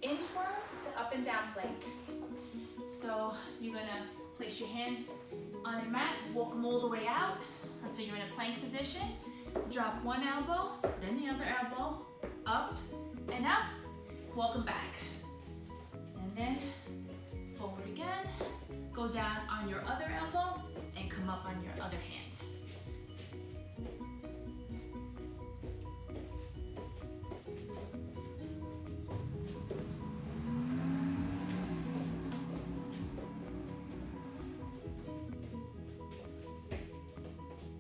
inchworm to up and down plank. So you're gonna place your hands on your mat, walk them all the way out until you're in a plank position. Drop one elbow, then the other elbow, up and up, walk them back. And then forward again, go down on your other elbow and come up on your other hand.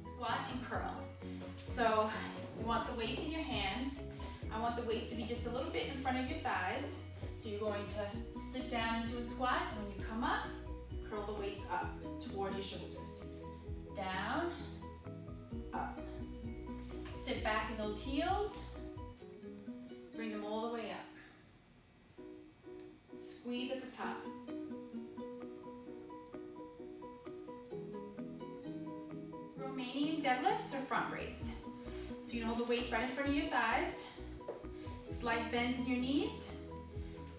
Squat and curl. So you want the weights in your hands. I want the weights to be just a little bit in front of your thighs. So you're going to sit down into a squat, and when you come up, curl the weights up toward your shoulders. Down, up. Sit back in those heels. Bring them all the way up. Squeeze at the top. Romanian deadlift or front raise. So you hold the weights right in front of your thighs. Slight bend in your knees.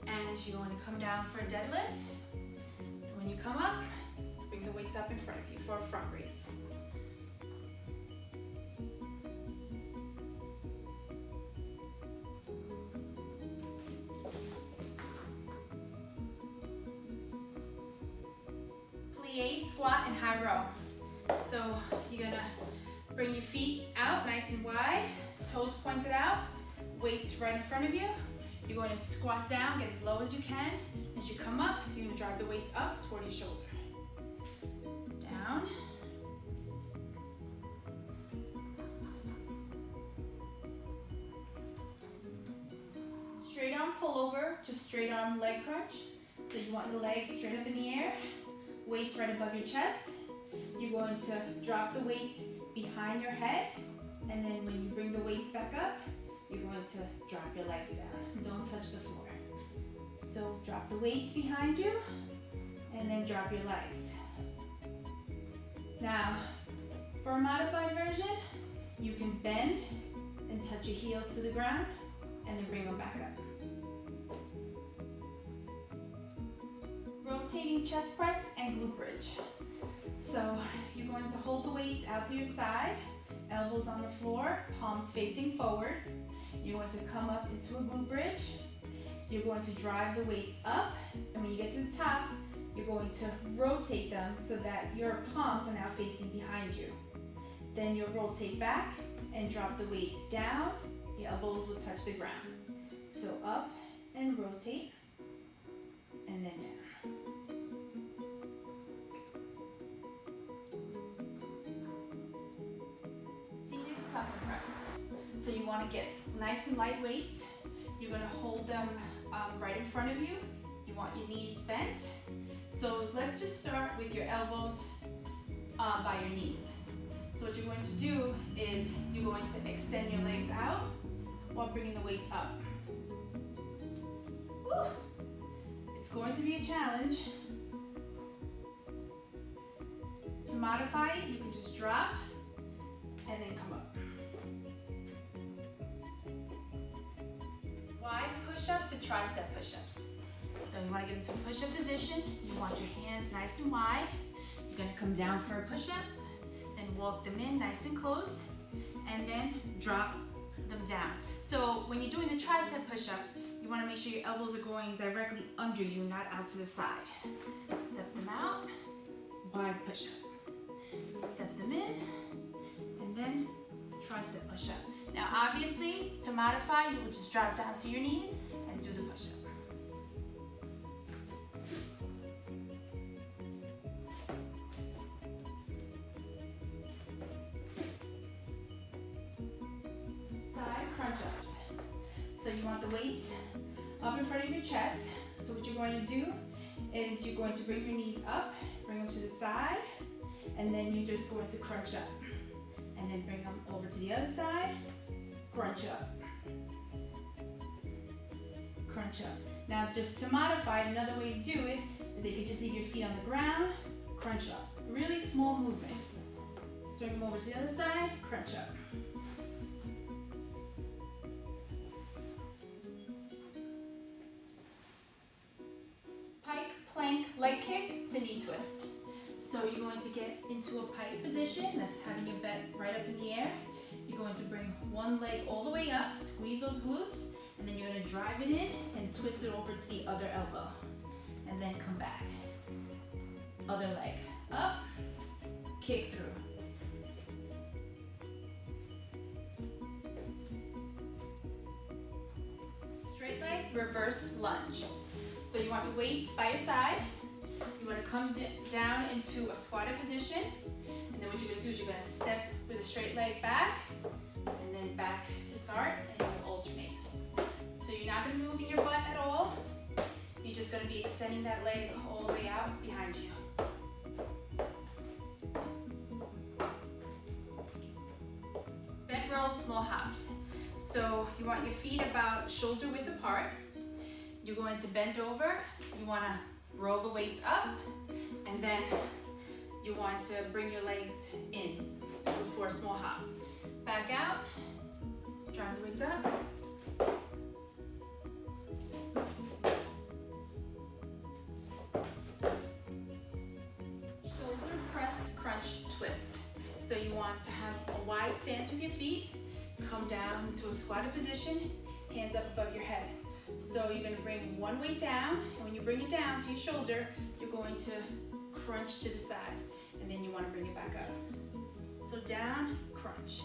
And you're going to come down for a deadlift. And when you come up, bring the weights up in front of you for a front raise. Plie, squat, and high row. So you're gonna bring your feet out nice and wide, toes pointed out, weights right in front of you. You're going to squat down, get as low as you can. As you come up, you're going to drive the weights up toward your shoulder. Down. Straight arm pullover to straight arm leg crunch. So you want the legs straight up in the air, weights right above your chest. You're going to drop the weights behind your head, and then when you bring the weights back up, you're going to drop your legs down. Don't touch the floor. So drop the weights behind you, and then drop your legs. Now, for a modified version, you can bend and touch your heels to the ground, and then bring them back up. Rotating chest press and glute bridge. So you're going to hold the weights out to your side, elbows on the floor, palms facing forward. You're going to come up into a glute bridge. You're going to drive the weights up, and when you get to the top, you're going to rotate them so that your palms are now facing behind you. Then you'll rotate back and drop the weights down. Your elbows will touch the ground. So up and rotate, and then down. Tuck and press. So you want to get nice and light weights. You're going to hold them right in front of you. You want your knees bent. So let's just start with your elbows by your knees. So what you're going to do is you're going to extend your legs out while bringing the weights up. Woo. It's going to be a challenge. To modify it, you can just drop and then come up. Wide push-up to tricep push-ups. So you want to get into a push-up position. You want your hands nice and wide. You're going to come down for a push-up, then walk them in nice and close, and then drop them down. So when you're doing the tricep push-up, you want to make sure your elbows are going directly under you, not out to the side. Step them out, wide push-up. Step them in, and then tricep push-up. Now obviously, to modify, you will just drop down to your knees and do the push-up. Side crunch-ups. So you want the weights up in front of your chest. So what you're going to do is you're going to bring your knees up, bring them to the side, and then you're just going to crunch up. And then bring them over to the other side, crunch up, crunch up. Now just to modify, another way to do it is that you just leave your feet on the ground, crunch up. Really small movement. Swing them over to the other side, crunch up. So you're going to get into a pike position. That's having your butt right up in the air. You're going to bring one leg all the way up, squeeze those glutes, and then you're going to drive it in and twist it over to the other elbow. And then come back. Other leg up, kick through. Straight leg, reverse lunge. So you want your weights by your side. You want to come down into a squatted position. And then what you're going to do is you're going to step with a straight leg back, and then back to start, and you're going to alternate. So you're not going to be moving your butt at all. You're just going to be extending that leg all the way out behind you. Bent row, small hops. So you want your feet about shoulder width apart. You're going to bend over. You want to roll the weights up, and then you want to bring your legs in for a small hop. Back out, drive the weights up. Shoulder press, crunch, twist. So you want to have a wide stance with your feet, come down into a squatted position, hands up above your head. So you're going to bring one weight down, and when you bring it down to your shoulder, you're going to crunch to the side, and then you want to bring it back up. So down, crunch.